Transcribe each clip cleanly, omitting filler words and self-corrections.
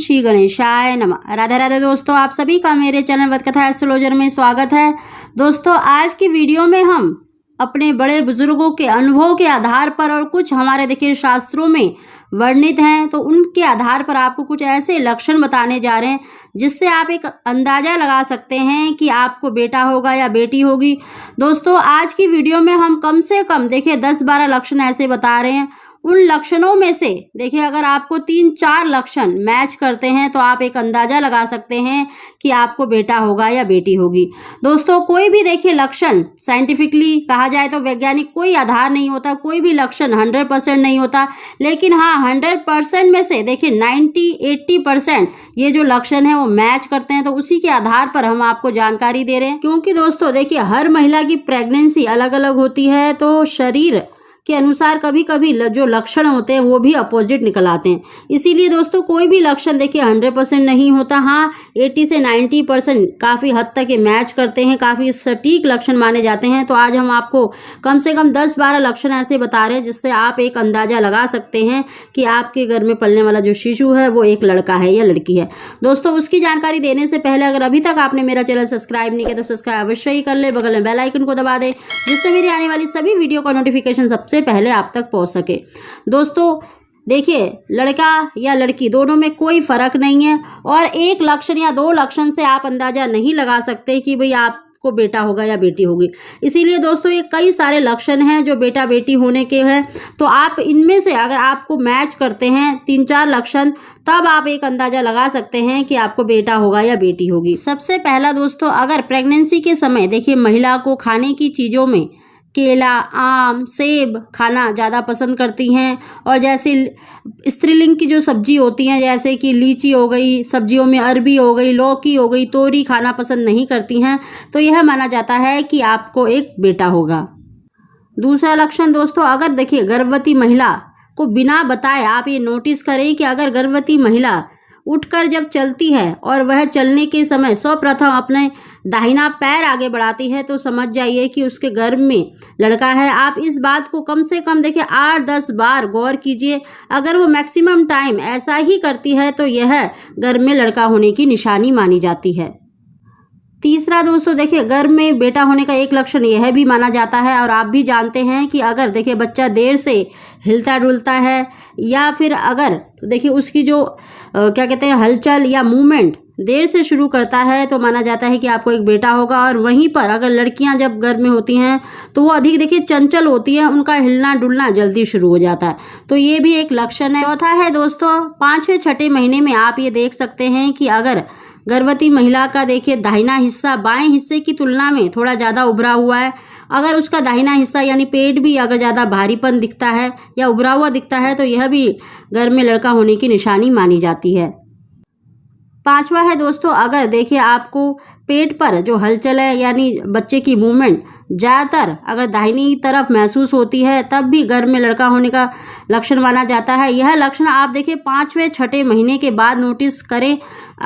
श्री गणेशाय नमः। राधे राधे दोस्तों, आप सभी का मेरे चैनल वतकथा एस्ट्रोलॉजर में स्वागत है। दोस्तों, आज की वीडियो में हम अपने बड़े बुजुर्गों के अनुभव के आधार पर और कुछ हमारे देखिए शास्त्रों में वर्णित हैं, तो उनके आधार पर आपको कुछ ऐसे लक्षण बताने जा रहे हैं जिससे आप एक अंदाजा लगा सकते हैं कि आपको बेटा होगा या बेटी होगी। दोस्तों, आज की वीडियो में हम कम से कम देखिए 10-12 लक्षण ऐसे बता रहे हैं। उन लक्षणों में से देखिए अगर आपको 3-4 लक्षण मैच करते हैं तो आप एक अंदाजा लगा सकते हैं कि आपको बेटा होगा या बेटी होगी। दोस्तों, कोई भी देखिए लक्षण साइंटिफिकली कहा जाए तो वैज्ञानिक कोई आधार नहीं होता, कोई भी लक्षण 100% नहीं होता, लेकिन हाँ 100% में से देखिए 90-80% ये जो लक्षण है वो मैच करते हैं। तो उसी के आधार पर हम आपको जानकारी दे रहे हैं, क्योंकि दोस्तों देखिए हर महिला की प्रेगनेंसी अलग अलग होती है, तो शरीर के अनुसार कभी कभी जो लक्षण होते हैं वो भी अपोजिट निकल आते हैं। इसीलिए दोस्तों कोई भी लक्षण देखिए 100% नहीं होता। हाँ 80 से 90% काफ़ी हद तक ये मैच करते हैं, काफ़ी सटीक लक्षण माने जाते हैं। तो आज हम आपको कम से कम 10-12 लक्षण ऐसे बता रहे हैं जिससे आप एक अंदाज़ा लगा सकते हैं कि आपके घर में पलने वाला जो शिशु है वो एक लड़का है या लड़की है। दोस्तों, उसकी जानकारी देने से पहले अगर अभी तक आपने मेरा चैनल सब्सक्राइब नहीं किया तो सब्सक्राइब अवश्य ही कर ले, बगल में बेल आइकन को दबा दें जिससे मेरी आने वाली सभी वीडियो का नोटिफिकेशन सबसे पहले आप तक पहुंच सके। दोस्तों देखिए लड़का या लड़की दोनों में कोई फर्क नहीं है, और एक लक्षण या 2 लक्षण से आप अंदाजा नहीं लगा सकते कि भाई आपको बेटा होगा या बेटी होगी। इसीलिए दोस्तों ये कई सारे लक्षण हैं जो बेटा बेटी होने के हैं। तो आप इनमें से अगर आपको मैच करते हैं 3-4 लक्षण, तब आप एक अंदाजा लगा सकते हैं कि आपको बेटा होगा या बेटी होगी। सबसे पहला दोस्तों, अगर प्रेगनेंसी के समय देखिए महिला को खाने की चीज़ों में केला, आम, सेब खाना ज़्यादा पसंद करती हैं, और जैसे स्त्रीलिंग की जो सब्जी होती हैं जैसे कि लीची हो गई, सब्जियों में अरबी हो गई, लौकी हो गई, तोरी खाना पसंद नहीं करती हैं, तो यह माना जाता है कि आपको एक बेटा होगा। दूसरा लक्षण दोस्तों, अगर देखिए गर्भवती महिला को बिना बताए आप ये नोटिस करें कि अगर गर्भवती महिला उठकर जब चलती है और वह चलने के समय सर्वप्रथम अपने दाहिना पैर आगे बढ़ाती है, तो समझ जाइए कि उसके गर्भ में लड़का है। आप इस बात को कम से कम देखिए 8-10 बार गौर कीजिए। अगर वो मैक्सिमम टाइम ऐसा ही करती है तो यह गर्भ में लड़का होने की निशानी मानी जाती है। तीसरा दोस्तों देखिए गर्भ में बेटा होने का एक लक्षण यह भी माना जाता है, और आप भी जानते हैं कि अगर देखिए बच्चा देर से हिलता डुलता है या फिर अगर देखिए उसकी जो क्या कहते हैं हलचल या मूवमेंट देर से शुरू करता है तो माना जाता है कि आपको एक बेटा होगा। और वहीं पर अगर लड़कियां जब गर्भ में होती हैं तो वो अधिक देखिए चंचल होती हैं, उनका हिलना डुलना जल्दी शुरू हो जाता है, तो ये भी एक लक्षण है। चौथा है दोस्तों, 5वें-6ठे महीने में आप ये देख सकते हैं कि अगर गर्भवती महिला का देखिए दाहिना हिस्सा बाएं हिस्से की तुलना में थोड़ा ज़्यादा उभरा हुआ है, अगर उसका दाहिना हिस्सा यानी पेट भी अगर ज़्यादा भारीपन दिखता है या उभरा हुआ दिखता है तो यह भी गर्भ में लड़का होने की निशानी मानी जाती है। 5वां है दोस्तों, अगर देखिए आपको पेट पर जो हलचल है यानी बच्चे की मूवमेंट ज़्यादातर अगर दाहिनी तरफ महसूस होती है तब भी गर्भ में लड़का होने का लक्षण माना जाता है। यह लक्षण आप देखिए 5वें-6ठे महीने के बाद नोटिस करें।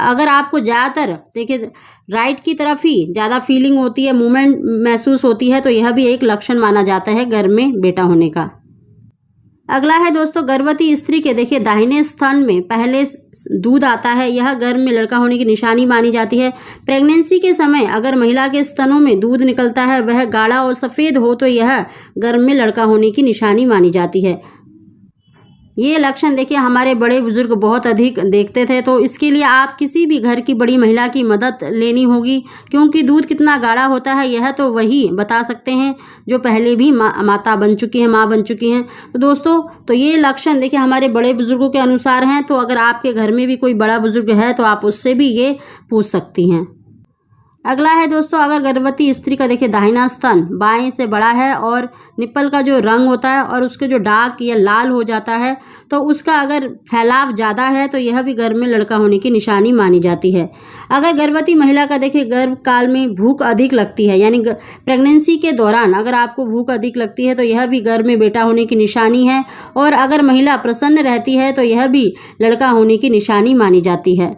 अगर आपको ज़्यादातर देखिए राइट की तरफ ही ज़्यादा फीलिंग होती है, मूवमेंट महसूस होती है, तो यह भी एक लक्षण माना जाता है गर्भ में बेटा होने का। अगला है दोस्तों, गर्भवती स्त्री के देखिए दाहिने स्तन में पहले दूध आता है, यह गर्भ में लड़का होने की निशानी मानी जाती है। प्रेगनेंसी के समय अगर महिला के स्तनों में दूध निकलता है वह गाढ़ा और सफ़ेद हो तो यह गर्भ में लड़का होने की निशानी मानी जाती है। ये लक्षण देखिए हमारे बड़े बुजुर्ग बहुत अधिक देखते थे, तो इसके लिए आप किसी भी घर की बड़ी महिला की मदद लेनी होगी, क्योंकि दूध कितना गाढ़ा होता है यह तो वही बता सकते हैं जो पहले भी माता बन चुकी हैं, माँ बन चुकी हैं। तो दोस्तों तो ये लक्षण देखिए हमारे बड़े बुजुर्गों के अनुसार हैं, तो अगर आपके घर में भी कोई बड़ा बुजुर्ग है तो आप उससे भी ये पूछ सकती हैं। अगला है दोस्तों, अगर गर्भवती स्त्री का देखिए दाहिना स्तन बाएं से बड़ा है और निप्पल का जो रंग होता है और उसके जो डार्क या लाल हो जाता है तो उसका अगर फैलाव ज़्यादा है तो यह भी गर्भ में लड़का होने की निशानी मानी जाती है। अगर गर्भवती महिला का देखिए गर्भ काल में भूख अधिक लगती है, यानी प्रेगनेंसी के दौरान अगर आपको भूख अधिक लगती है तो यह भी गर्भ में बेटा होने की निशानी है, और अगर महिला प्रसन्न रहती है तो यह भी लड़का होने की निशानी मानी जाती है।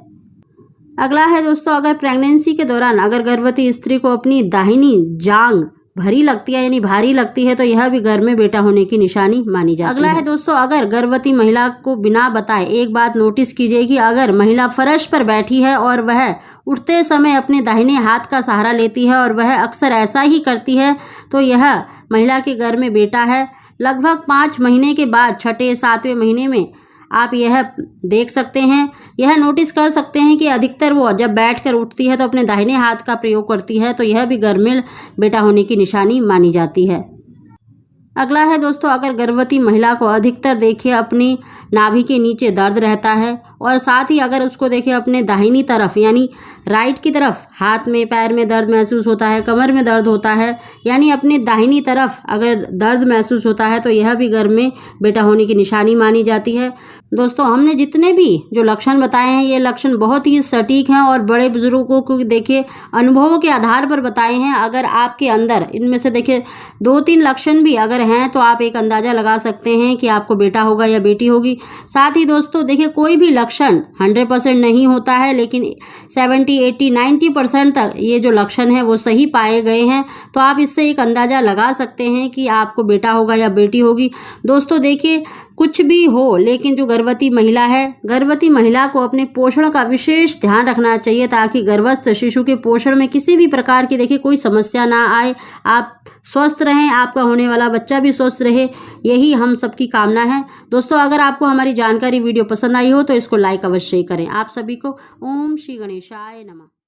अगला है दोस्तों, अगर प्रेगनेंसी के दौरान अगर गर्भवती स्त्री को अपनी दाहिनी जांघ भरी लगती है यानी भारी लगती है तो यह भी घर में बेटा होने की निशानी मानी जाती है। अगला है दोस्तों, अगर गर्भवती महिला को बिना बताए एक बात नोटिस कीजिए कि अगर महिला फर्श पर बैठी है और वह उठते समय अपने दाहिने हाथ का सहारा लेती है और वह अक्सर ऐसा ही करती है तो यह महिला के घर में बेटा है। लगभग 5 महीने के बाद 6, 7वें महीने में आप यह देख सकते हैं, यह नोटिस कर सकते हैं कि अधिकतर वो जब बैठकर उठती है तो अपने दाहिने हाथ का प्रयोग करती है तो यह भी घर में बेटा होने की निशानी मानी जाती है। अगला है दोस्तों, अगर गर्भवती महिला को अधिकतर देखिए अपनी नाभि के नीचे दर्द रहता है और साथ ही अगर उसको देखिए अपने दाहिनी तरफ यानी राइट की तरफ हाथ में पैर में दर्द महसूस होता है, कमर में दर्द होता है, यानी अपनी दाहिनी तरफ अगर दर्द महसूस होता है तो यह भी घर में बेटा होने की निशानी मानी जाती है। दोस्तों, हमने जितने भी जो लक्षण बताए हैं ये लक्षण बहुत ही सटीक हैं और बड़े बुजुर्गों को देखिए अनुभवों के आधार पर बताए हैं। अगर आपके अंदर इनमें से देखिए 2-3 लक्षण भी अगर हैं तो आप एक अंदाज़ा लगा सकते हैं कि आपको बेटा होगा या बेटी होगी। साथ ही दोस्तों देखिए कोई भी लक्षण 100% नहीं होता है, लेकिन 70, 80, 90% तक ये जो लक्षण है वो सही पाए गए हैं तो आप इससे एक अंदाज़ा लगा सकते हैं कि आपको बेटा होगा या बेटी होगी। दोस्तों देखिए कुछ भी हो, लेकिन जो गर्भवती महिला है, गर्भवती महिला को अपने पोषण का विशेष ध्यान रखना चाहिए ताकि गर्भस्थ शिशु के पोषण में किसी भी प्रकार की देखिए कोई समस्या ना आए। आप स्वस्थ रहें, आपका होने वाला बच्चा भी स्वस्थ रहे, यही हम सबकी कामना है। दोस्तों, अगर आपको हमारी जानकारी वीडियो पसंद आई हो तो इसको लाइक अवश्य करें। आप सभी को ओम श्री गणेशाय नमः।